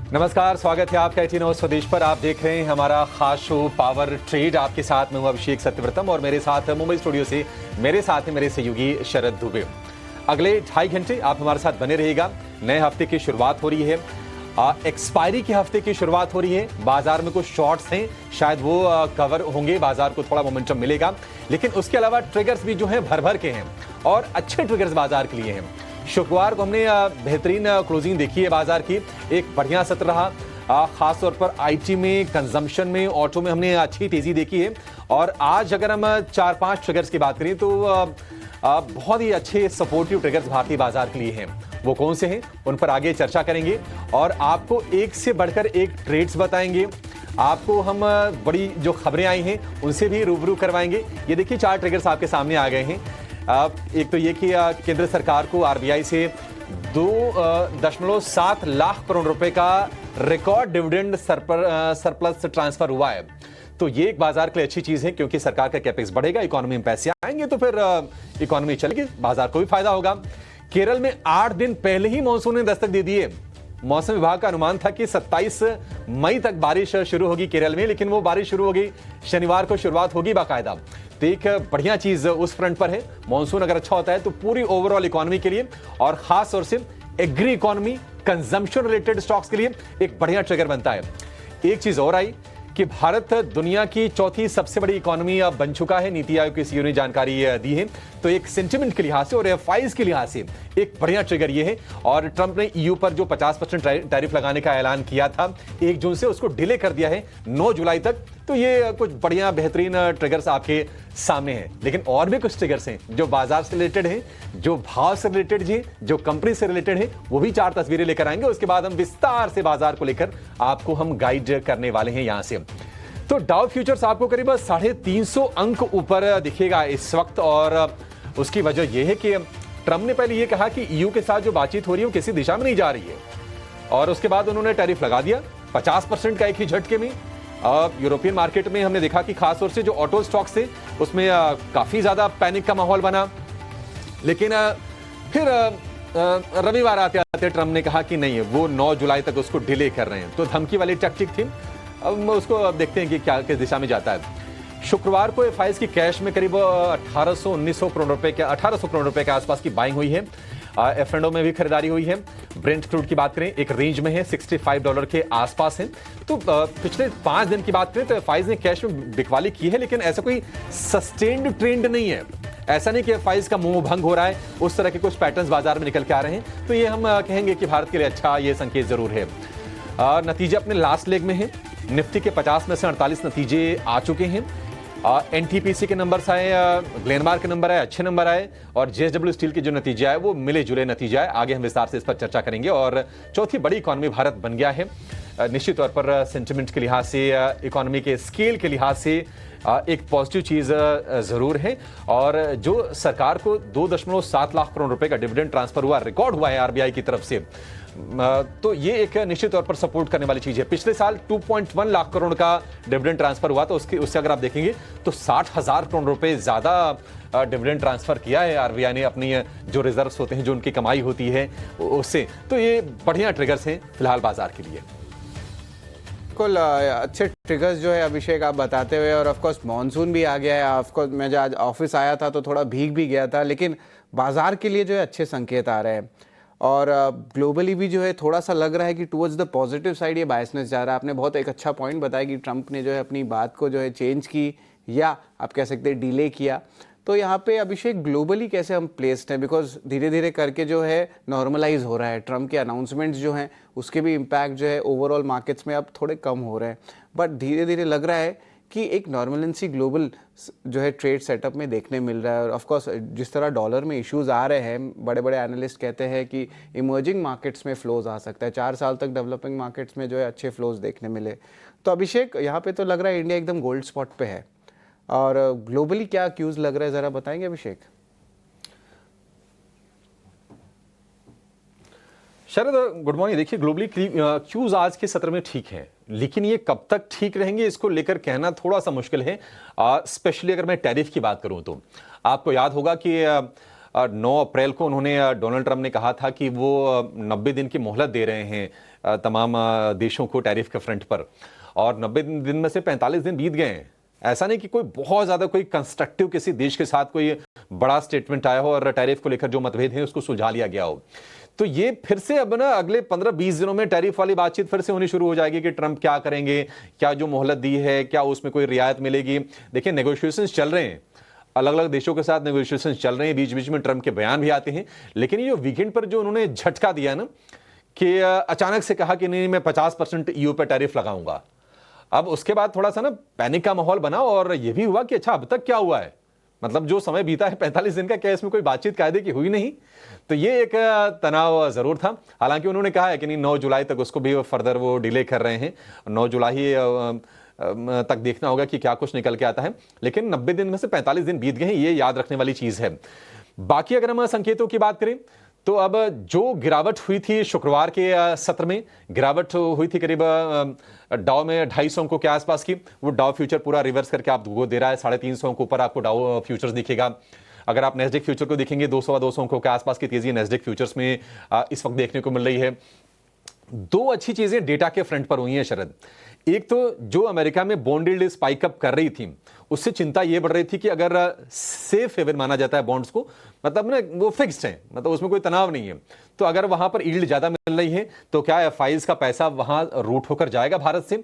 नमस्कार, स्वागत है आपका 18 स्वदेश पर। आप देख रहे हैं हमारा खास शो पावर ट्रेड। आपके साथ में हूं अभिषेक सत्यव्रतम और मेरे साथ मुंबई स्टूडियो से मेरे साथ है मेरे सहयोगी शरद दुबे। अगले 2.5 घंटे आप हमारे साथ बने रहिएगा। नए हफ्ते की शुरुआत हो रही है, एक्सपायरी के हफ्ते की शुरुआत हो रही है। बाजार में कुछ शॉर्ट्स हैं, शायद वो कवर होंगे, बाजार को थोड़ा मोमेंटम मिलेगा। लेकिन उसके अलावा ट्रिगर्स भी जो हैं भर भर के हैं और अच्छे ट्रिगर्स बाजार के लिए हैं। शुक्रवार को हमने बेहतरीन क्लोजिंग देखी है बाजार की, एक बढ़िया सत्र रहा। खासतौर पर आईटी में, कंजम्पशन में, ऑटो में हमने अच्छी तेजी देखी है। और आज अगर हम 4-5 ट्रिगर्स की बात करें तो बहुत ही अच्छे सपोर्टिव ट्रिगर्स भारतीय बाजार के लिए हैं। वो कौन से हैं उन पर आगे चर्चा करेंगे और आपको एक से बढ़कर एक ट्रेड्स बताएंगे। आपको हम बड़ी जो खबरें आई हैं उनसे भी रूबरू करवाएंगे। ये देखिए 4 ट्रिगर्स आपके सामने आ गए हैं। एक तो ये कि केंद्र सरकार को आरबीआई से 2.7 लाख करोड़ रुपए का रिकॉर्ड डिविडेंड सरप्लस ट्रांसफर हुआ है। तो ये एक बाजार के लिए अच्छी चीज है, क्योंकि सरकार का कैपेक्स बढ़ेगा, इकोनॉमी में पैसे आएंगे तो फिर इकोनॉमी चलेगी, बाजार को भी फायदा होगा। केरल में 8 दिन पहले ही मानसून ने दस्तक दे दी है। मौसम विभाग का अनुमान था कि 27 मई तक बारिश शुरू होगी केरल में, लेकिन वो बारिश शुरू हो गई, शनिवार को शुरुआत होगी बाकायदा। तो एक बढ़िया चीज उस फ्रंट पर है। मॉनसून अगर अच्छा होता है तो पूरी ओवरऑल इकोनॉमी के लिए और खास तौर से agri economy, consumption related stocks के लिए एक बढ़िया ट्रिगर बनता है। एक चीज और आई कि भारत दुनिया की चौथी सबसे बड़ी इकोनॉमी अब बन चुका है। नीति आयोग की सीईओ ने जानकारी दी है। तो एक सेंटिमेंट के लिहाज से और एफआईज के लिहाज से एक बढ़िया ट्रिगर ये है। और ट्रंप ने ईयू पर जो 50% टैरिफ लगाने का ऐलान किया था 1 जून से, उसको डिले कर दिया है 9 जुलाई तक। तो ये कुछ बढ़िया बेहतरीन ट्रिगर्स आपके सामने हैं। लेकिन और भी कुछ ट्रिगर्स हैं जो बाजार से रिलेटेड हैं, जो भाव से रिलेटेड हैं, जो कंपनी से रिलेटेड हैं। वो भी 4 तस्वीरें लेकर आएंगे। उसके बाद हम विस्तार से बाजार को लेकर आपको हम गाइड करने वाले हैं यहां से। तो डाउ फ्यूचर्स आपको करीब 350 अंक ऊपर दिखेगा इस वक्त। और उसकी वजह यह है कि ट्रंप ने पहले यह कहा कि ईयू के साथ जो बातचीत हो रही है वो किसी दिशा में नहीं जा रही है, और उसके बाद उन्होंने टैरिफ लगा दिया 50% का एक ही झटके में। यूरोपियन मार्केट में हमने देखा कि खासतौर से जो ऑटो स्टॉक्स थे उसमें काफी ज्यादा पैनिक का माहौल बना। लेकिन फिर रविवार आते आते ट्रंप ने कहा कि नहीं, वो 9 जुलाई तक उसको डिले कर रहे हैं। तो धमकी वाली टैक्टिक थी। अब उसको देखते हैं कि क्या किस दिशा में जाता है। शुक्रवार को एफआईज की कैश में करीब 1800-1900 करोड़ रुपए के 1800 करोड़ रुपए के आसपास की बाइंग हुई है। एफ&ओ में भी खरीदारी हुई है। ब्रेंट क्रूड की बात करें एक रेंज में है, $65 के आसपास है। तो पिछले 5 दिन की बात करें तो एफआईज ने कैश में बिकवाली की है, लेकिन ऐसा कोई सस्टेन्ड ट्रेंड नहीं है। ऐसा नहीं कि एफआईज का मुंह भंग हो रहा है, उस तरह के कुछ पैटर्न्स बाजार में निकल के आ रहे हैं। तो ये हम कहेंगे कि भारत के लिए अच्छा ये संकेत जरूर है। नतीजे अपने लास्ट लेग में है। निफ्टी के 50 में से 48 नतीजे आ चुके हैं। एनटीपीसी के नंबर्स आए, ग्लेनमार्क के नंबर आए, अच्छे नंबर आए, और जेएसडब्ल्यू स्टील के जो नतीजे आए वो मिले जुले नतीजे आए। आगे हम विस्तार से इस पर चर्चा करेंगे। और चौथी बड़ी इकोनॉमी भारत बन गया है। निश्चित तौर पर सेंटिमेंट के लिहाज से, इकोनॉमी के स्केल के लिहाज से एक पॉजिटिव चीज जरूर है। और जो सरकार को 2.7 लाख करोड़ रुपए का डिविडेंड ट्रांसफर हुआ, रिकॉर्ड हुआ है आरबीआई की तरफ से, तो ये एक निश्चित तौर पर सपोर्ट करने वाली चीज है। पिछले साल 2.1 लाख करोड़ का डिविडेंड ट्रांसफर हुआ, तो उससे अगर आप देखेंगे तो 60,000 करोड़ रुपए ज्यादा डिविडेंड ट्रांसफर किया है आरबीआई ने अपनी जो रिजर्व्स होते हैं, जो उनकी कमाई होती है उससे। तो ये बढ़िया ट्रिगर्स हैं फिलहाल बाजार के लिए। बिल्कुल अच्छे ट्रिगर्स जो है अभिषेक आप बताते हुए, और ऑफ कोर्स मॉनसून भी आ गया है। ऑफ कोर्स मैं जो आज ऑफिस आया था तो थोड़ा भीग भी गया था, लेकिन बाजार के लिए जो है अच्छे संकेत आ रहे हैं। और ग्लोबली भी जो है थोड़ा सा लग रहा है कि टुवर्ड्स द पॉजिटिव साइड ये बायसनेस जा रहा है। आपने बहुत एक अच्छा पॉइंट बताया कि ट्रंप ने जो है अपनी बात को जो है चेंज की, या आप कह सकते हैं डिले किया। तो यहाँ पे अभिषेक ग्लोबली कैसे हम प्लेस्ड हैं, बिकॉज धीरे धीरे करके जो है नॉर्मलाइज हो रहा है। ट्रंप के अनाउंसमेंट्स जो हैं उसके भी इम्पैक्ट जो है ओवरऑल मार्केट्स में अब थोड़े कम हो रहे हैं, बट धीरे धीरे लग रहा है कि एक नॉर्मलेंसी ग्लोबल जो है ट्रेड सेटअप में देखने मिल रहा है। और ऑफ कोर्स जिस तरह डॉलर में इश्यूज आ रहे हैं, बड़े बड़े एनालिस्ट कहते हैं कि इमर्जिंग मार्केट्स में फ्लोज आ सकता है। 4 साल तक डेवलपिंग मार्केट्स में जो है अच्छे फ्लोज देखने मिले। तो अभिषेक यहाँ पे तो लग रहा है इंडिया एकदम गोल्ड स्पॉट पे है। और ग्लोबली क्या क्यूज लग रहा है, जरा बताएंगे अभिषेक? शरद गुड मॉर्निंग। देखिए ग्लोबली क्यूज आज के सत्र में ठीक है, लेकिन ये कब तक ठीक रहेंगे इसको लेकर कहना थोड़ा सा मुश्किल है। स्पेशली अगर मैं टैरिफ की बात करूं तो आपको याद होगा कि 9 अप्रैल को उन्होंने डोनाल्ड ट्रंप ने कहा था कि वो 90 दिन की मोहलत दे रहे हैं तमाम देशों को टैरिफ के फ्रंट पर, और 90 दिन में से 45 दिन बीत गए हैं। ऐसा नहीं कि कोई बहुत ज्यादा कोई कंस्ट्रक्टिव किसी देश के साथ कोई बड़ा स्टेटमेंट आया हो और टैरिफ को लेकर जो मतभेद है उसको सुलझा लिया गया हो। तो ये फिर से अब ना अगले 15-20 दिनों में टैरिफ वाली बातचीत फिर से होनी शुरू हो जाएगी कि ट्रंप क्या करेंगे, क्या जो मोहलत दी है क्या उसमें कोई रियायत मिलेगी। देखिए, नेगोशिएशंस चल रहे हैं, अलग अलग देशों के साथ नेगोशिएशन चल रहे हैं, बीच बीच में ट्रंप के बयान भी आते हैं, लेकिन ये वीकेंड पर जो उन्होंने झटका दिया ना कि अचानक से कहा कि नहीं मैं 50% ईयू पर टैरिफ लगाऊंगा, अब उसके बाद थोड़ा सा ना पैनिक का माहौल बना और यह भी हुआ कि अच्छा अब तक क्या हुआ है, मतलब जो समय बीता है 45 दिन का, क्या इसमें कोई बातचीत कायदे की हुई नहीं। तो ये एक तनाव जरूर था। हालांकि उन्होंने कहा है कि नहीं 9 जुलाई तक उसको भी फर्दर वो डिले कर रहे हैं, 9 जुलाई तक देखना होगा कि क्या कुछ निकल के आता है, लेकिन 90 दिन में से 45 दिन बीत गए हैं, ये याद रखने वाली चीज है। बाकी अगर हम संकेतों की बात करें तो अब जो गिरावट हुई थी शुक्रवार के सत्र में, गिरावट हुई थी करीब डाउ में 250 अंकों के आसपास की, वो डाउ फ्यूचर पूरा रिवर्स करके आपको दे रहा है, 350 अंकों ऊपर आपको डाउ फ्यूचर्स दिखेगा। अगर आप नेस्डेक फ्यूचर को देखेंगे 200 अंकों के आसपास की तेजी नेस्डेक फ्यूचर्स में इस वक्त देखने को मिल रही है। दो अच्छी चीजें डेटा के फ्रंट पर हुई हैं शरद। एक तो जो अमेरिका में बॉन्ड यील्ड स्पाइक अप कर रही थी, उससे चिंता यह बढ़ रही थी कि अगर सेफ हेवन माना जाता है बॉन्ड्स को, मतलब ना वो फिक्स्ड है, मतलब उसमें कोई तनाव नहीं है, तो अगर वहां पर यील्ड ज्यादा मिल रही है तो क्या एफआईज का पैसा वहां रूट होकर जाएगा भारत से,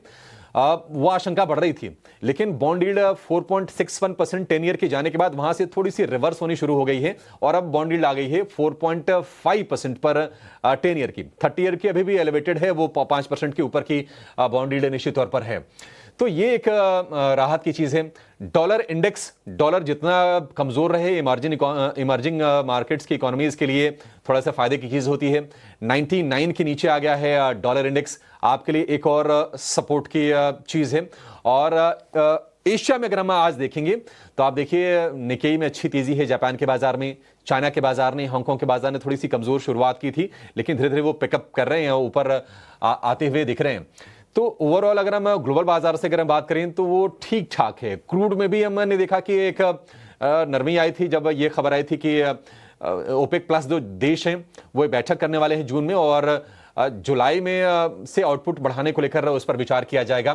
वो आशंका बढ़ रही थी। लेकिन बॉन्ड यील्ड 4.61% 10 ईयर के जाने के बाद वहां से थोड़ी सी रिवर्स होनी शुरू हो गई है और अब बॉन्ड यील्ड आ गई है 4.5% पर 10 ईयर की। 30 ईयर की अभी भी एलिवेटेड है, वो 5% के ऊपर की बॉन्ड यील्ड निश्चित तौर पर है। तो ये एक राहत की चीज है। डॉलर इंडेक्स, डॉलर जितना कमजोर रहे इमर्जिंग मार्केट्स की इकोनॉमीज के लिए थोड़ा सा फायदे की चीज होती है। 99 के नीचे आ गया है डॉलर इंडेक्स, आपके लिए एक और सपोर्ट की चीज है। और एशिया में अगर हम आज देखेंगे तो आप देखिए निकेई में अच्छी तेजी है, जापान के बाजार में, चाइना के बाजार ने, हांगकांग के बाजार ने थोड़ी सी कमजोर शुरुआत की थी, लेकिन धीरे धीरे वो पिकअप कर रहे हैं, ऊपर आते हुए दिख रहे हैं। तो ओवरऑल अगर हम ग्लोबल बाजार से अगर हम बात करें तो वो ठीक ठाक है। क्रूड में भी हमने देखा कि एक नरमी आई थी जब ये खबर आई थी कि ओपेक प्लस जो देश हैं वो बैठक करने वाले हैं जून में और जुलाई में से आउटपुट बढ़ाने को लेकर उस पर विचार किया जाएगा।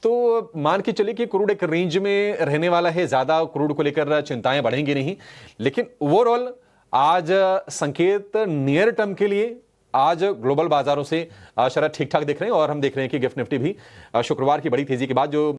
तो मान के चलिए कि क्रूड एक रेंज में रहने वाला है, ज्यादा क्रूड को लेकर चिंताएं बढ़ेंगी नहीं, लेकिन ओवरऑल आज संकेत नियर टर्म के लिए आज ग्लोबल बाजारों से शरद ठीक ठाक दिख रहे हैं। और हम देख रहे हैं कि गिफ्ट निफ्टी भी शुक्रवार की बड़ी तेजी के बाद जो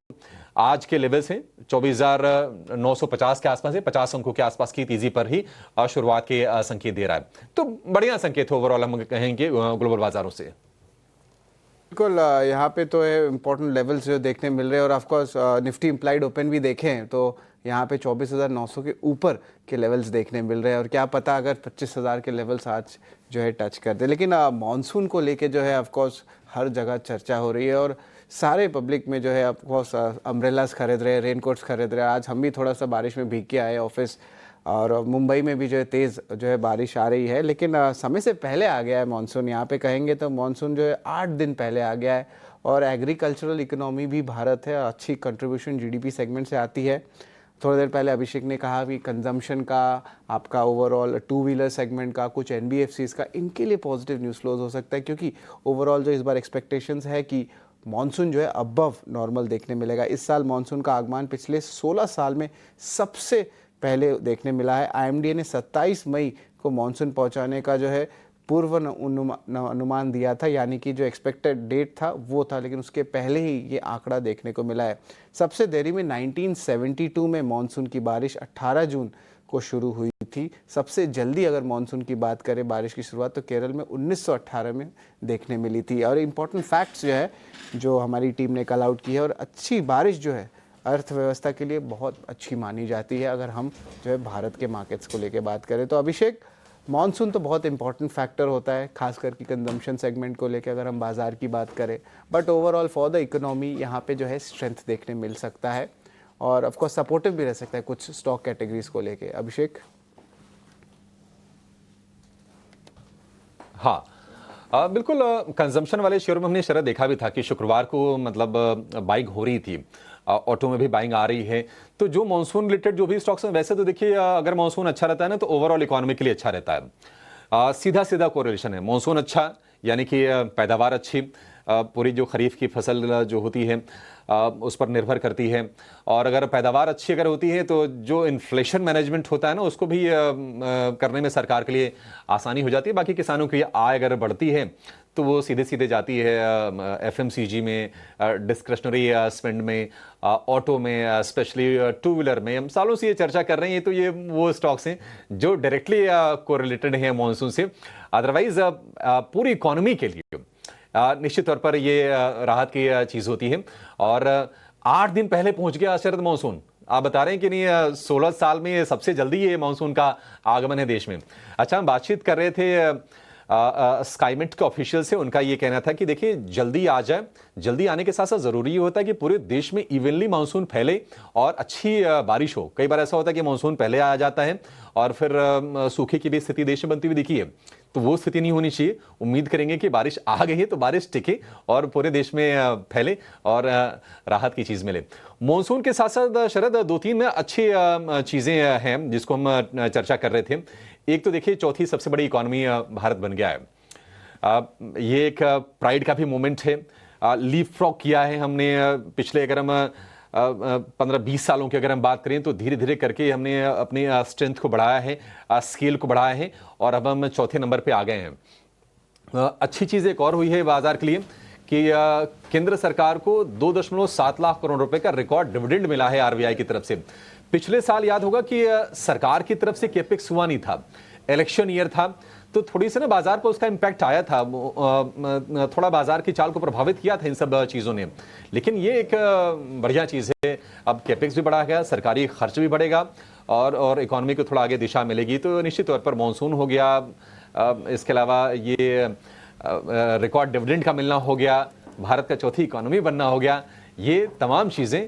आज के लेवल्स हैं 24,950 के आसपास है, 50 अंकों के आसपास की तेजी पर ही शुरुआत के संकेत दे रहा है। तो बढ़िया संकेत ओवरऑल हम कहेंगे ग्लोबल बाजारों से। बिल्कुल, यहाँ पे तो इम्पोर्टेंट लेवल्स जो देखने मिल रहे हैं और ऑफकोर्स निफ्टी इम्प्लाइड ओपन भी देखें तो यहाँ पे 24,900 के ऊपर के लेवल्स देखने मिल रहे हैं और क्या पता अगर 25,000 के लेवल्स आज जो है टच कर दे। लेकिन मॉनसून को लेके जो है ऑफकोर्स हर जगह चर्चा हो रही है और सारे पब्लिक में जो है ऑफकोर्स अम्ब्रेलास खरीद रहे हैं, रेनकोट्स खरीद रहे हैं। आज हम भी थोड़ा सा बारिश में भीग के आए ऑफिस और मुंबई में भी जो है तेज़ जो है बारिश आ रही है, लेकिन समय से पहले आ गया है मानसून। यहाँ पे कहेंगे तो मानसून जो है 8 दिन पहले आ गया है और एग्रीकल्चरल इकोनॉमी भी भारत है, अच्छी कंट्रीब्यूशन जीडीपी सेगमेंट से आती है। थोड़ी देर पहले अभिषेक ने कहा कि कंजम्पशन का, आपका ओवरऑल टू व्हीलर सेगमेंट का, कुछ एनबीएफसीज का, इनके लिए पॉजिटिव न्यूज़ फ्लोज हो सकता है क्योंकि ओवरऑल जो इस बार एक्सपेक्टेशंस है कि मानसून जो है अबव नॉर्मल देखने मिलेगा। इस साल मानसून का आगमन पिछले 16 साल में सबसे पहले देखने मिला है। आईएमडी ने 27 मई को मानसून पहुंचाने का जो है पूर्व अनुमान दिया था, यानी कि जो एक्सपेक्टेड डेट था वो था, लेकिन उसके पहले ही ये आंकड़ा देखने को मिला है। सबसे देरी में 1972 में मानसून की बारिश 18 जून को शुरू हुई थी। सबसे जल्दी अगर मानसून की बात करें बारिश की शुरुआत तो केरल में 1918 में देखने मिली थी। और इम्पोर्टेंट फैक्ट्स जो है जो हमारी टीम ने कॉल आउट की है, और अच्छी बारिश जो है अर्थव्यवस्था के लिए बहुत अच्छी मानी जाती है अगर हम जो है भारत के मार्केट्स को लेके बात करें। तो अभिषेक, मानसून तो बहुत इंपॉर्टेंट फैक्टर होता है खास करके कंजम्पशन सेगमेंट को लेके अगर हम बाजार की बात करें, but overall for the economy यहाँ पे जो है स्ट्रेंथ देखने मिल सकता है और ऑफ कोर्स सपोर्टिव भी रह सकता है कुछ स्टॉक कैटेगरीज को लेके। अभिषेक। हाँ, बिल्कुल, कंजम्पशन वाले शेयरों में हमने शरद देखा भी था कि शुक्रवार को मतलब बाइंग हो रही थी ऑटो में भी बाइंग आ रही है। तो जो मानसून रिलेटेड जो भी स्टॉक्स हैं, वैसे तो देखिए अगर मानसून अच्छा रहता है ना तो ओवरऑल इकोनॉमी के लिए अच्छा रहता है। सीधा सीधा कोरिलेशन है, मानसून अच्छा यानी कि पैदावार अच्छी, पूरी जो खरीफ की फसल जो होती है उस पर निर्भर करती है। और अगर पैदावार अच्छी अगर होती है तो जो इन्फ्लेशन मैनेजमेंट होता है ना उसको भी करने में सरकार के लिए आसानी हो जाती है। बाकी किसानों की आय अगर बढ़ती है तो वो सीधे सीधे जाती है एफएमसीजी में, डिस्क्रिशनरी स्पेंड में, ऑटो में, स्पेशली टू व्हीलर में। हम सालों से ये चर्चा कर रहे हैं, तो ये वो स्टॉक्स हैं जो डायरेक्टली कोरिलेटेड हैं मानसून से। अदरवाइज पूरी इकोनॉमी के लिए निश्चित तौर पर ये राहत की चीज होती है। और 8 दिन पहले पहुंच गया शरद मानसून, आप बता रहे हैं कि नहीं 16 साल में सबसे जल्दी ये मानसून का आगमन है देश में। अच्छा, हम बातचीत कर रहे थे स्काईमेट के ऑफिशियल से, उनका ये कहना था कि देखिए जल्दी आ जाए, जल्दी आने के साथ साथ जरूरी ये होता है कि पूरे देश में इवनली मानसून फैले और अच्छी बारिश हो। कई बार ऐसा होता है कि मानसून पहले आ जाता है और फिर सूखे की भी स्थिति देश में बनती हुई दिखी है, तो वो स्थिति नहीं होनी चाहिए। उम्मीद करेंगे कि बारिश आ गई है तो बारिश टिके और पूरे देश में फैले और राहत की चीज मिले। मानसून के साथ साथ शरद 2-3 अच्छी चीजें हैं जिसको हम चर्चा कर रहे थे। एक तो देखिए चौथी सबसे बड़ी इकोनॉमी भारत बन गया है। ये एक प्राइड का भी मोमेंट है। लीप फ्रॉग किया है हमने पिछले, अगर हम 15-20 सालों की अगर हम बात करें तो धीरे धीरे करके हमने अपनी स्ट्रेंथ को बढ़ाया है, स्केल को बढ़ाया है और अब हम चौथे नंबर पे आ गए हैं। अच्छी चीज़ एक और हुई है बाजार के लिए कि केंद्र सरकार को 2.7 लाख करोड़ रुपए का रिकॉर्ड डिविडेंड मिला है आरबीआई की तरफ से। पिछले साल याद होगा कि सरकार की तरफ से कैपेक्स हुआ नहीं था, इलेक्शन ईयर था, तो थोड़ी सी ना बाजार पर उसका इम्पैक्ट आया था, थोड़ा बाजार की चाल को प्रभावित किया था इन सब चीज़ों ने। लेकिन ये एक बढ़िया चीज़ है, अब कैपेक्स भी बढ़ा गया, सरकारी खर्च भी बढ़ेगा और इकोनॉमी को थोड़ा आगे दिशा मिलेगी। तो निश्चित तौर पर मानसून हो गया, इसके अलावा ये रिकॉर्ड डिविडेंड का मिलना हो गया, भारत का चौथी इकोनॉमी बनना हो गया, ये तमाम चीज़ें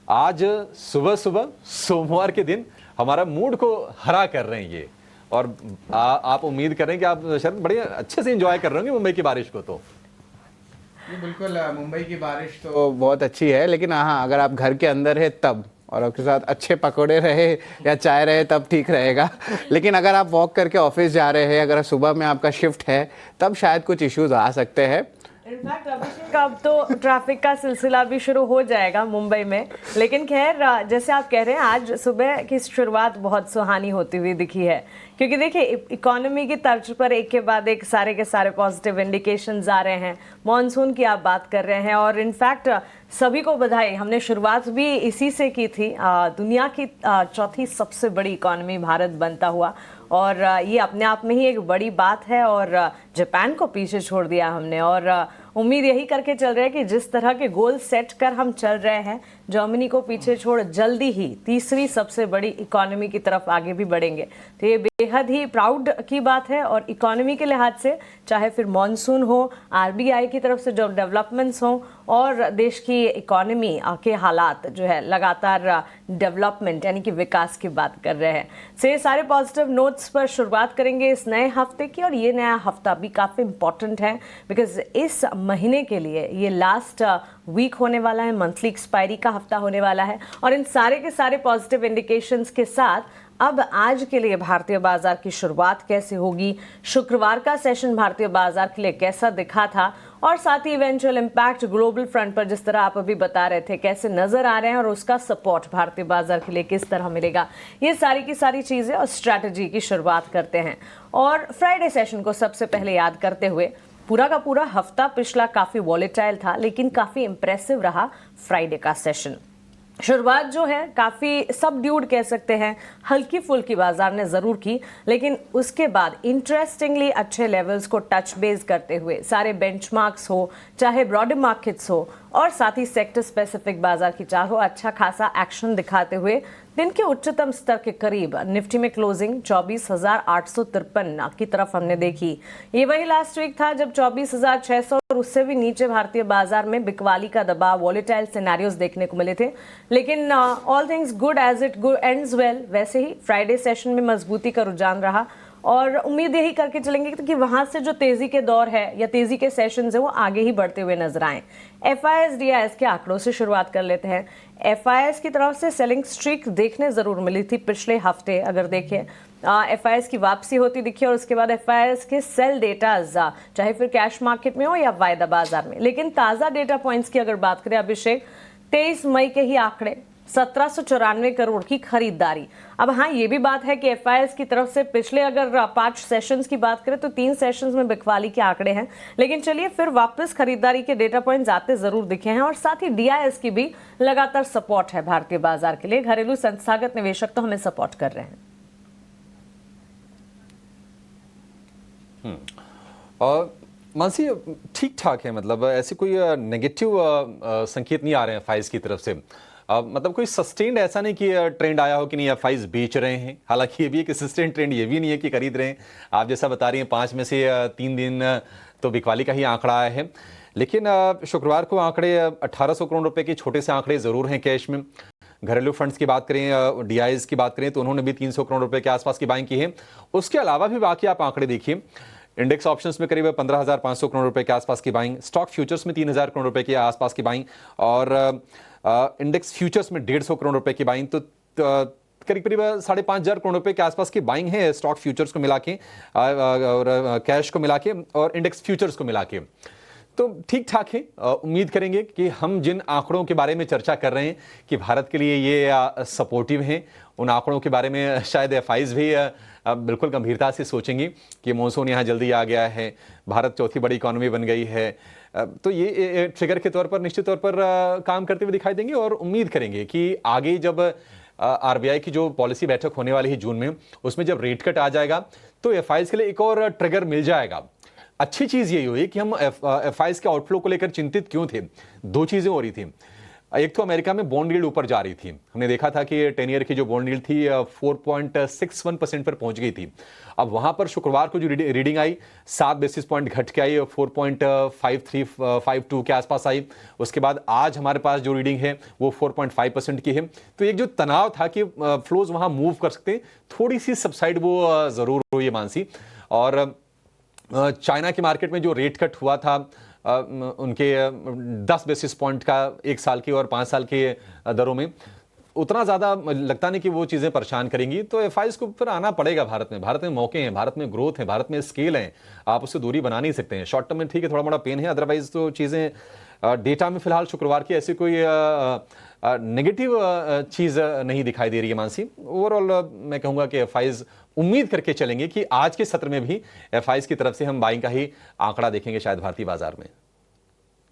आज सुबह सुबह सोमवार के दिन हमारा मूड को हरा कर रहे हैं ये। और आप उम्मीद करें कि आप शायद बड़े अच्छे से एंजॉय कर रहे होंगे मुंबई की बारिश को। तो ये बिल्कुल, मुंबई की बारिश तो बहुत अच्छी है, लेकिन हाँ अगर आप घर के अंदर है तब, और आपके साथ अच्छे पकौड़े रहे या चाय रहे तब ठीक रहेगा। लेकिन अगर आप वॉक करके ऑफिस जा रहे हैं, अगर सुबह में आपका शिफ्ट है, तब शायद कुछ इश्यूज आ सकते हैं। इनफैक्ट अभिषेक अब तो ट्रैफिक का सिलसिला भी शुरू हो जाएगा मुंबई में। लेकिन खैर जैसे आप कह रहे हैं, आज सुबह की शुरुआत बहुत सुहानी होती हुई दिखी है, क्योंकि देखिए इकोनॉमी की तर्ज पर एक के बाद एक सारे के सारे पॉजिटिव इंडिकेशंस आ रहे हैं। मॉनसून की आप बात कर रहे हैं और इनफैक्ट सभी को बधाई, हमने शुरुआत भी इसी से की थी, दुनिया की चौथी सबसे बड़ी इकोनॉमी भारत बनता हुआ, और ये अपने आप में ही एक बड़ी बात है। और जापान को पीछे छोड़ दिया हमने, और उम्मीद यही करके चल रहे हैं कि जिस तरह के गोल सेट कर हम चल रहे हैं, जर्मनी को पीछे छोड़ जल्दी ही तीसरी सबसे बड़ी इकोनॉमी की तरफ आगे भी बढ़ेंगे। तो ये बेहद ही प्राउड की बात है। और इकोनॉमी के लिहाज से चाहे फिर मॉनसून हो, आरबीआई की तरफ से जो डेवलपमेंट्स हों, और देश की इकोनॉमी के हालात जो है लगातार डेवलपमेंट यानी कि विकास की बात कर रहे हैं, से सारे पॉजिटिव नोट्स पर शुरुआत करेंगे इस नए हफ्ते की। और ये नया हफ्ता भी काफ़ी इंपॉर्टेंट है, बिकॉज इस महीने के लिए ये लास्ट वीक होने वाला है, मंथली एक्सपायरी का हफ्ता होने वाला है। और इन सारे के सारे पॉजिटिव इंडिकेशंस के साथ अब आज के लिए भारतीय बाजार की शुरुआत कैसे होगी, शुक्रवार का सेशन भारतीय बाजार के लिए कैसा दिखा था, और साथ ही इवेंचुअल इम्पैक्ट ग्लोबल फ्रंट पर जिस तरह आप अभी बता रहे थे कैसे नजर आ रहे हैं, और उसका सपोर्ट भारतीय बाजार के लिए किस तरह मिलेगा, ये सारी की सारी चीजें और स्ट्रैटेजी की शुरुआत करते हैं। और फ्राइडे सेशन को सबसे पहले याद करते हुए, पूरा का पूरा हफ्ता पिछला काफी वॉलेटाइल था, लेकिन काफी इंप्रेसिव रहा फ्राइडे का सेशन। शुरुआत जो है काफ़ी सबड्यूड कह सकते हैं, हल्की फुल्की बाजार ने ज़रूर की, लेकिन उसके बाद इंटरेस्टिंगली अच्छे लेवल्स को टच बेस करते हुए सारे बेंचमार्क्स हो, चाहे ब्रॉडर मार्केट्स हो, और साथ ही सेक्टर स्पेसिफिक बाजार की चाह हो, अच्छा खासा एक्शन दिखाते हुए दिन के उच्चतम स्तर के करीब निफ्टी में क्लोजिंग 24,853 की तरफ हमने देखी। ये वही लास्ट वीक था जब 24,600 और उससे भी नीचे भारतीय बाजार में बिकवाली का दबाव, वॉलेटाइल सिनेरियोज देखने को मिले थे। लेकिन all things good as it ends well, वैसे ही फ्राइडे सेशन में मजबूती का रुझान रहा और उम्मीद यही करके चलेंगे कि वहां से जो तेजी के दौर है या तेजी के सेशंस है वो आगे ही बढ़ते हुए नजर आए। एफआईएस डीआईएस के आंकड़ों से शुरुआत कर लेते हैं। एफआईएस की तरफ से सेलिंग स्ट्रीक देखने जरूर मिली थी पिछले हफ्ते, अगर देखें एफआईएस की वापसी होती दिखी और उसके बाद एफआईएस के सेल डेटा चाहे फिर कैश मार्केट में हो या वायदा बाजार में। लेकिन ताजा डेटा पॉइंट्स की अगर बात करें अभिषेक, 23 मई के ही आंकड़े 1794 करोड़ की खरीदारी। अब हाँ, ये भी बात है कि एफआईएस की तरफ से पिछले अगर 5 सेशंस की बात करें तो 3 सेशंस में बिकवाली के आंकड़े हैं। लेकिन चलिए फिर वापस खरीदारी के डेटा पॉइंट्स आते जरूर दिखे हैं और साथ ही डीआईएस की भी लगातार सपोर्ट है भारतीय बाजार के लिए। घरेलू संस्थागत निवेशक तो हमें सपोर्ट कर रहे हैं। और मानसी ठीक ठाक है, मतलब ऐसे कोई नेगेटिव संकेत नहीं आ रहे हैं एफआईज की तरफ से। मतलब कोई सस्टेन्ड ऐसा नहीं कि ट्रेंड आया हो कि नहीं एफआईज बेच रहे हैं। हालांकि ये भी एक सस्टेन्ड ट्रेंड ये भी नहीं है कि खरीद रहे हैं। आप जैसा बता रही हैं 5 में से 3 दिन तो बिकवाली का ही आंकड़ा आया है। लेकिन शुक्रवार को आंकड़े 1800 करोड़ रुपए के छोटे से आंकड़े जरूर हैं कैश में। घरेलू फंड्स की बात करें, डीआईज की बात करें तो उन्होंने भी 300 करोड़ रुपए के आसपास की बाइंग की है। उसके अलावा भी बाकी आप आंकड़े देखिए, इंडेक्स ऑप्शंस में करीब 15,500 करोड़ रुपए के आसपास की बाइंग, स्टॉक फ्यूचर्स में 3,000 करोड़ रुपए के आसपास की बाइंग और इंडेक्स फ्यूचर्स में 150 करोड़ रुपए की बाइंग। तो करीब करीब 5,500 करोड़ रुपए के आसपास की बाइंग है स्टॉक फ्यूचर्स को मिला के और कैश को मिला के और इंडेक्स फ्यूचर्स को मिला के। तो ठीक ठाक है। उम्मीद करेंगे कि हम जिन आंकड़ों के बारे में चर्चा कर रहे हैं कि भारत के लिए ये सपोर्टिव हैं, उन आंकड़ों के बारे में शायद एफआईज भी बिल्कुल गंभीरता से सोचेंगी कि मॉनसून यहाँ जल्दी आ गया है, भारत चौथी बड़ी इकोनॉमी बन गई है। तो ये ट्रिगर के तौर पर निश्चित तौर पर काम करते हुए दिखाई देंगे और उम्मीद करेंगे कि आगे जब आरबीआई की जो पॉलिसी बैठक होने वाली है जून में, उसमें जब रेट कट आ जाएगा तो एफआईज के लिए एक और ट्रिगर मिल जाएगा। अच्छी चीज यही हुई कि हम एफआईज के आउटफ्लो को लेकर चिंतित क्यों थे। 2 चीजें हो रही थी। एक तो अमेरिका में बॉन्ड यील्ड ऊपर जा रही थी। हमने देखा था कि 10 ईयर की जो बॉन्ड यील्ड थी 4.61% पर पहुंच गई थी। अब वहां पर शुक्रवार को जो रीडिंग आई 7 बेसिस पॉइंट घट के आई, 4.5352 के आसपास आई। उसके बाद आज हमारे पास जो रीडिंग है वो 4.5% की है। तो एक जो तनाव था कि फ्लोज वहां मूव कर सकते, थोड़ी सी सबसाइड वो जरूर हुई है मानसी। और चाइना के मार्केट में जो रेट कट हुआ था उनके 10 बेसिस पॉइंट का 1 साल की और 5 साल के दरों में, उतना ज़्यादा लगता नहीं कि वो चीज़ें परेशान करेंगी। तो एफआईज को फिर आना पड़ेगा भारत में। भारत में मौके हैं, भारत में ग्रोथ है, भारत में स्केल है, आप उससे दूरी बना नहीं सकते हैं। शॉर्ट टर्म में ठीक है, थोड़ा मोड़ा पेन है, अदरवाइज तो चीज़ें डेटा में फिलहाल शुक्रवार की ऐसी कोई नेगेटिव चीज़ नहीं दिखाई दे रही है मानसी। ओवरऑल मैं कहूँगा कि एफआईज उम्मीद करके चलेंगे कि आज के सत्र में भी एफआईज की तरफ से हम बाइंग का ही आंकड़ा देखेंगे शायद भारतीय बाजार में।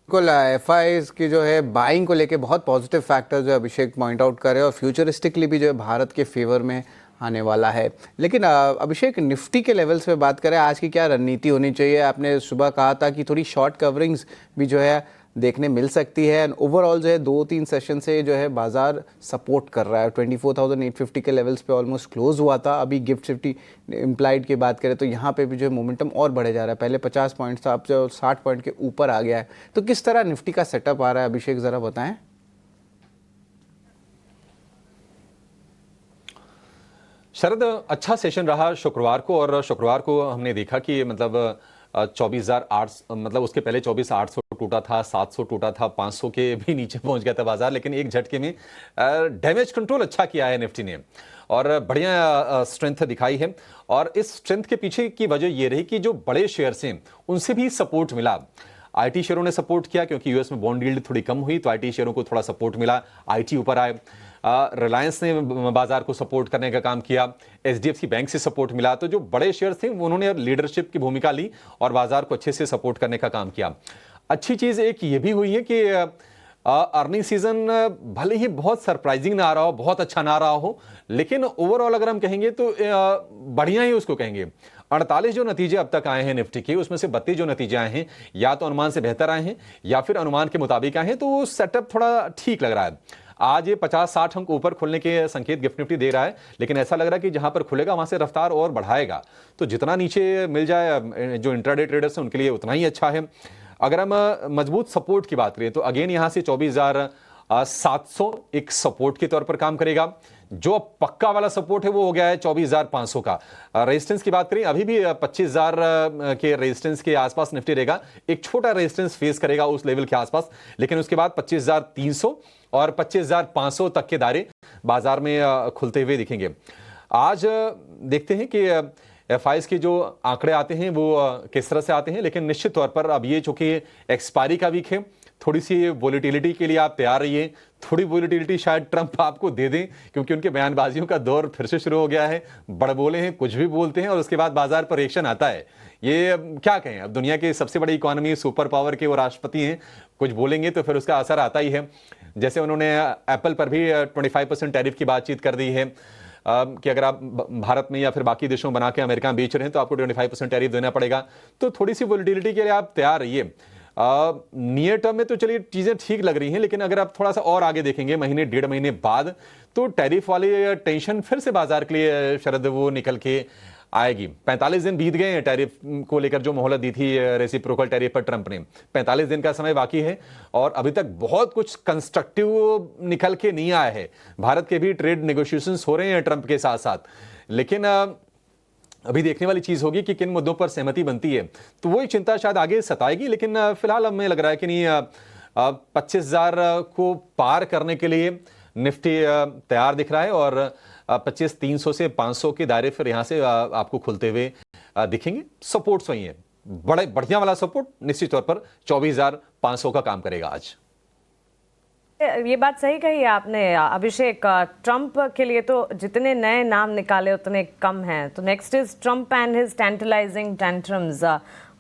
बिल्कुल, एफआईज की जो है बाइंग को लेके बहुत पॉजिटिव फैक्टर जो अभिषेक पॉइंट आउट कर रहे हैं और फ्यूचरिस्टिकली भी जो है भारत के फेवर में आने वाला है। लेकिन अभिषेक, निफ्टी के लेवल्स पे बात करें, आज की क्या रणनीति होनी चाहिए? आपने सुबह कहा था कि थोड़ी शॉर्ट कवरिंग्स भी जो है देखने मिल सकती है। एंड ओवरऑल जो है 2-3 सेशन से जो है बाजार सपोर्ट कर रहा है। 24,850 के लेवल्स पे ऑलमोस्ट क्लोज हुआ था। अभी गिफ्ट 50 इम्प्लाइड की बात करें तो यहाँ पे भी जो है मोमेंटम और बढ़े जा रहा है। पहले 50 पॉइंट था, अब जो 60 पॉइंट के ऊपर आ गया है। तो किस तरह निफ्टी का सेटअप आ रहा है अभिषेक, जरा बताएं। शरद, अच्छा सेशन रहा शुक्रवार को और शुक्रवार को हमने देखा कि मतलब 24,800, मतलब उसके पहले 24,800 टूटा था, 700 टूटा था, 500 के भी नीचे पहुंच गया था बाजार। लेकिन एक झटके में डैमेज कंट्रोल अच्छा किया है निफ्टी ने और बढ़िया स्ट्रेंथ दिखाई है। और इस स्ट्रेंथ के पीछे की वजह यह रही कि जो बड़े शेयर्स हैं उनसे भी सपोर्ट मिला। आईटी शेयरों ने सपोर्ट किया क्योंकि यूएस में बॉन्ड यील्ड थोड़ी कम हुई, तो आईटी शेयरों को थोड़ा सपोर्ट मिला, आईटी ऊपर आए। रिलायंस ने बाजार को सपोर्ट करने का काम किया, एचडीएफसी बैंक से सपोर्ट मिला। तो जो बड़े शेयर्स थे उन्होंने लीडरशिप की भूमिका ली और बाजार को अच्छे से सपोर्ट करने का काम किया। अच्छी चीज एक ये भी हुई है कि अर्निंग सीजन भले ही बहुत सरप्राइजिंग ना आ रहा हो, बहुत अच्छा ना आ रहा हो, लेकिन ओवरऑल अगर हम कहेंगे तो बढ़िया ही उसको कहेंगे। 48 जो नतीजे अब तक आए हैं निफ्टी के, उसमें से 32 जो नतीजे आए हैं या तो अनुमान से बेहतर आए हैं या फिर अनुमान के मुताबिक आए हैं। तो वो सेटअप थोड़ा ठीक लग रहा है। आज ये 50-60 अंक ऊपर खुलने के संकेत गिफ्ट निफ्टी दे रहा है, लेकिन ऐसा लग रहा है कि जहां पर खुलेगा वहां से रफ्तार और बढ़ाएगा। तो जितना नीचे मिल जाए जो इंट्राडे ट्रेडर्स हैं उनके लिए उतना ही अच्छा है। अगर हम मजबूत सपोर्ट की बात करें तो अगेन यहां से 24,000 700 एक सपोर्ट के तौर पर काम करेगा। जो पक्का वाला सपोर्ट है वो हो गया है 24,500 का। रेजिस्टेंस की बात करें, अभी भी 25,000 के रेजिस्टेंस के आसपास निफ्टी रहेगा। एक छोटा रेजिस्टेंस फेस करेगा उस लेवल के आसपास, लेकिन उसके बाद 25,300 और 25,500 तक के दायरे बाजार में खुलते हुए दिखेंगे। आज देखते हैं कि एफआईएस के जो आंकड़े आते हैं वो किस तरह से आते हैं, लेकिन निश्चित तौर पर अब ये चूंकि एक्सपायरी का वीक है, थोड़ी सी वोलेटिलिटी के लिए आप तैयार रहिए। थोड़ी वोलेटिलिटी शायद ट्रंप आपको दे दें, क्योंकि उनके बयानबाजियों का दौर फिर से शुरू हो गया है। बड़बोले हैं, कुछ भी बोलते हैं और उसके बाद बाजार पर रिएक्शन आता है। ये क्या कहें, अब दुनिया की सबसे बड़ी इकोनॉमी, सुपर पावर के वो राष्ट्रपति हैं, कुछ बोलेंगे तो फिर उसका असर आता ही है। जैसे उन्होंने एप्पल पर भी 25% टैरिफ की बातचीत कर दी है कि अगर आप भारत में या फिर बाकी देशों में बना के अमेरिका में बेच रहे हैं तो आपको 25% टैरिफ देना पड़ेगा। तो थोड़ी सी वोलेटिलिटी के लिए आप तैयार रहिए। नियर टर्म में तो चलिए चीजें ठीक लग रही हैं, लेकिन अगर आप थोड़ा सा और आगे देखेंगे, महीने डेढ़ महीने बाद, तो टैरिफ वाली टेंशन फिर से बाजार के लिए शरद वो निकल के आएगी। 45 दिन बीत गए हैं टैरिफ को लेकर जो मोहलत दी थी रेसिप्रोकल टैरिफ पर ट्रंप ने। 45 दिन का समय बाकी है और अभी तक बहुत कुछ कंस्ट्रक्टिव निकल के नहीं आया है। भारत के भी ट्रेड नेगोशिएशंस हो रहे हैं ट्रंप के साथ साथ, लेकिन अभी देखने वाली चीज होगी कि किन मुद्दों पर सहमति बनती है। तो वही चिंता शायद आगे सताएगी, लेकिन फिलहाल हमें लग रहा है कि नहीं, 25,000 को पार करने के लिए निफ्टी तैयार दिख रहा है और 25,300 से 500 के दायरे फिर यहां से आपको खुलते हुए दिखेंगे। सपोर्ट्स वही है, बड़े बढ़िया वाला सपोर्ट निश्चित तौर पर 24,500 का काम करेगा आज। ये बात सही कही आपने अभिषेक। ट्रंप के लिए तो जितने नए नाम निकाले उतने कम हैं। तो next is Trump and his tantalising tantrums.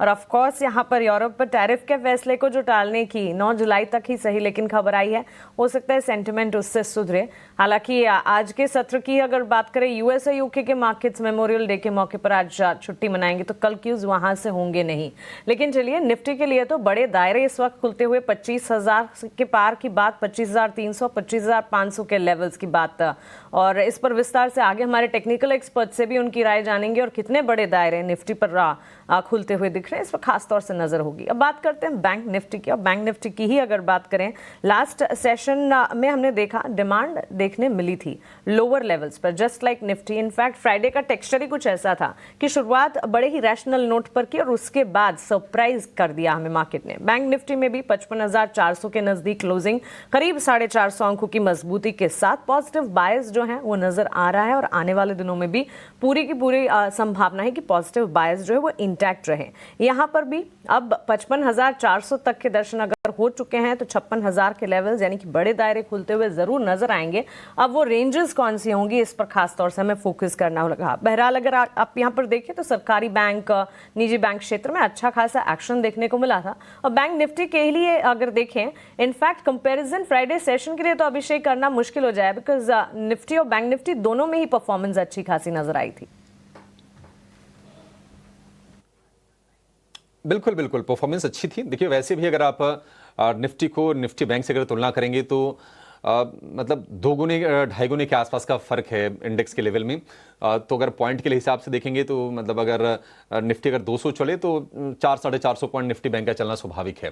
और ऑफ कोर्स यहाँ पर यूरोप पर टैरिफ के फैसले को जो टालने की 9 जुलाई तक ही सही, लेकिन खबर आई है हो सकता है सेंटिमेंट उससे सुधरे। हालांकि आज के सत्र की अगर बात करें, यूएस और यूके के मार्केट्स मेमोरियल डे के मौके पर आज छुट्टी मनाएंगे, तो कल क्यूज वहां से होंगे नहीं। लेकिन चलिए, निफ्टी के लिए तो बड़े दायरे इस वक्त खुलते हुए 25,000 के पार की बात, 25,300, 25,500 के लेवल्स की बात। और इस पर विस्तार से आगे हमारे टेक्निकल एक्सपर्ट से भी उनकी राय जानेंगे और कितने बड़े दायरे निफ्टी पर खुलते हुए दिख रहे हैं, इस पर खास तौर से नजर होगी। अब बात करते हैं बैंक निफ्टी की। और बैंक निफ्टी की ही अगर बात करें, लास्ट सेशन में हमने देखा डिमांड देखने मिली थी लोअर लेवल्स पर, just like Nifty. In fact Friday का टेक्सचर ही कुछ ऐसा था कि शुरुआत बड़े ही रैशनल नोट पर की और उसके बाद सरप्राइज कर दिया हमें मार्केट ने। बैंक निफ्टी में भी 55,400 के नजदीक क्लोजिंग, करीब 450 अंकों की मजबूती के साथ पॉजिटिव बायस जो है वो नजर आ रहा है। और आने वाले दिनों में भी पूरी की पूरी संभावना है कि पॉजिटिव बायस जो है वो इंटैक्ट रहे। यहां पर भी अब 55,400 तक के दर्शन अगर हो चुके हैं, तो 56,000 के लेवल्स यानी कि बड़े दायरे खुलते हुए जरूर नजर आएंगे। अब वो रेंजेस कौन सी होंगी, इस पर खास तौर से हमें फोकस करना होगा। बहरहाल अगर आप यहां पर देखें तो सरकारी बैंक, निजी बैंक क्षेत्र में अच्छा खासा एक्शन देखने को मिला था। और बैंक निफ्टी के लिए अगर देखें, इनफैक्ट कंपैरिजन फ्राइडे सेशन के लिए तो अभिषेक करना मुश्किल हो जाए, बिकॉज निफ्टी और बैंक निफ्टी दोनों में ही परफॉर्मेंस अच्छी खासी नजर आई थी। बिल्कुल बिल्कुल, परफॉर्मेंस अच्छी थी। देखिए, वैसे भी अगर आप निफ्टी को निफ्टी बैंक से अगर तुलना करेंगे तो मतलब 2 गुने 2.5 गुने के आसपास का फर्क है इंडेक्स के लेवल में। तो अगर पॉइंट के हिसाब से देखेंगे तो मतलब अगर निफ्टी अगर 200 चले तो 400-450 पॉइंट निफ्टी बैंक का चलना स्वाभाविक है।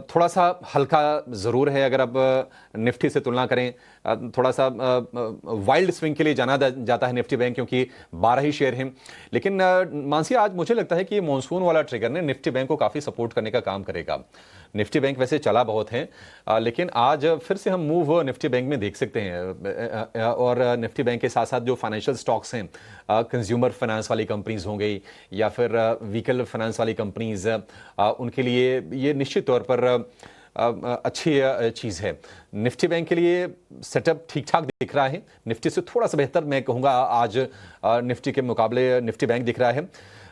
थोड़ा सा हल्का ज़रूर है अगर अब निफ्टी से तुलना करें, थोड़ा सा वाइल्ड स्विंग के लिए जाना जाता है निफ्टी बैंक, क्योंकि 12 ही शेयर हैं। लेकिन मानसी, आज मुझे लगता है कि ये मानसून वाला ट्रिगर ने निफ्टी बैंक को काफ़ी सपोर्ट करने का काम करेगा। निफ्टी बैंक वैसे चला बहुत है, लेकिन आज फिर से हम मूव निफ्टी बैंक में देख सकते हैं। और निफ्टी बैंक के साथ साथ जो फाइनेंशियल स्टॉक्स हैं, कंज्यूमर फाइनेंस वाली कंपनीज हो गई या फिर व्हीकल फाइनेंस वाली कंपनीज, उनके लिए ये निश्चित तौर पर अच्छी चीज़ है। निफ्टी बैंक के लिए सेटअप ठीक ठाक दिख रहा है, निफ्टी से थोड़ा सा बेहतर मैं कहूँगा आज निफ्टी के मुकाबले निफ्टी बैंक दिख रहा है।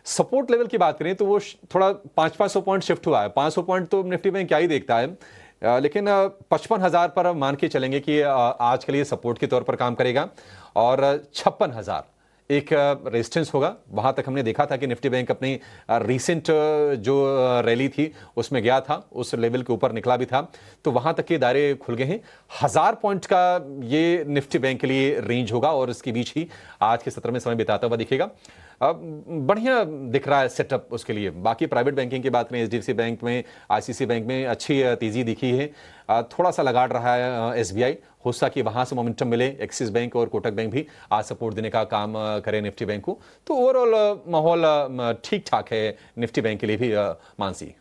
सपोर्ट लेवल की बात करें तो वो थोड़ा 500-500 पॉइंट शिफ्ट हुआ है। 500 पॉइंट तो निफ्टी बैंक क्या ही देखता है, लेकिन 55,000 पर मान के चलेंगे कि आज के लिए सपोर्ट के तौर पर काम करेगा। और 56,000 एक रेजिस्टेंस होगा। वहां तक हमने देखा था कि निफ्टी बैंक अपनी रीसेंट जो रैली थी उसमें गया था, उस लेवल के ऊपर निकला भी था, तो वहां तक के दायरे खुल गए हैं। 1000 पॉइंट का ये निफ्टी बैंक के लिए रेंज होगा और इसके बीच ही आज के सत्र में समय बिताता हुआ दिखेगा। बढ़िया दिख रहा है सेटअप उसके लिए। बाकी प्राइवेट बैंकिंग की बात करें, एचडीएफसी बैंक में, आईसीसी बैंक में अच्छी तेजी दिखी है। थोड़ा सा लगाड़ रहा है एसबीआई, हो सका कि वहां से मोमेंटम मिले। एक्सिस बैंक और कोटक बैंक भी आज सपोर्ट देने का काम करे निफ्टी बैंक को। तो ओवरऑल माहौल ठीक ठाक है निफ्टी बैंक के लिए भी। मानसी,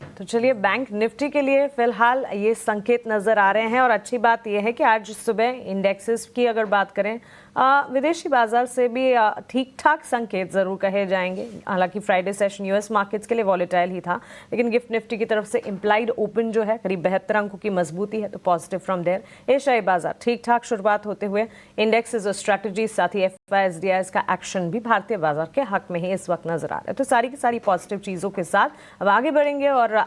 तो चलिए बैंक निफ्टी के लिए फिलहाल ये संकेत नजर आ रहे हैं। और अच्छी बात यह है कि आज सुबह इंडेक्सेस की अगर बात करें, विदेशी बाजार से भी ठीक ठाक संकेत जरूर कहे जाएंगे। हालांकि फ्राइडे सेशन यूएस मार्केट्स के लिए वॉलेटाइल ही था, लेकिन गिफ्ट निफ्टी की तरफ से इंप्लाइड ओपन जो है करीब 72 अंकों की मजबूती है, तो पॉजिटिव फ्रॉम देयर। एशियाई बाजार ठीक ठाक शुरुआत होते हुए इंडेक्सेस और स्ट्रैटेजी, साथ ही एफआईएसडीआई का एक्शन भी भारतीय बाजार के हक में ही इस वक्त नजर आ रहा है। तो सारी की सारी पॉजिटिव चीजों के साथ अब आगे बढ़ेंगे और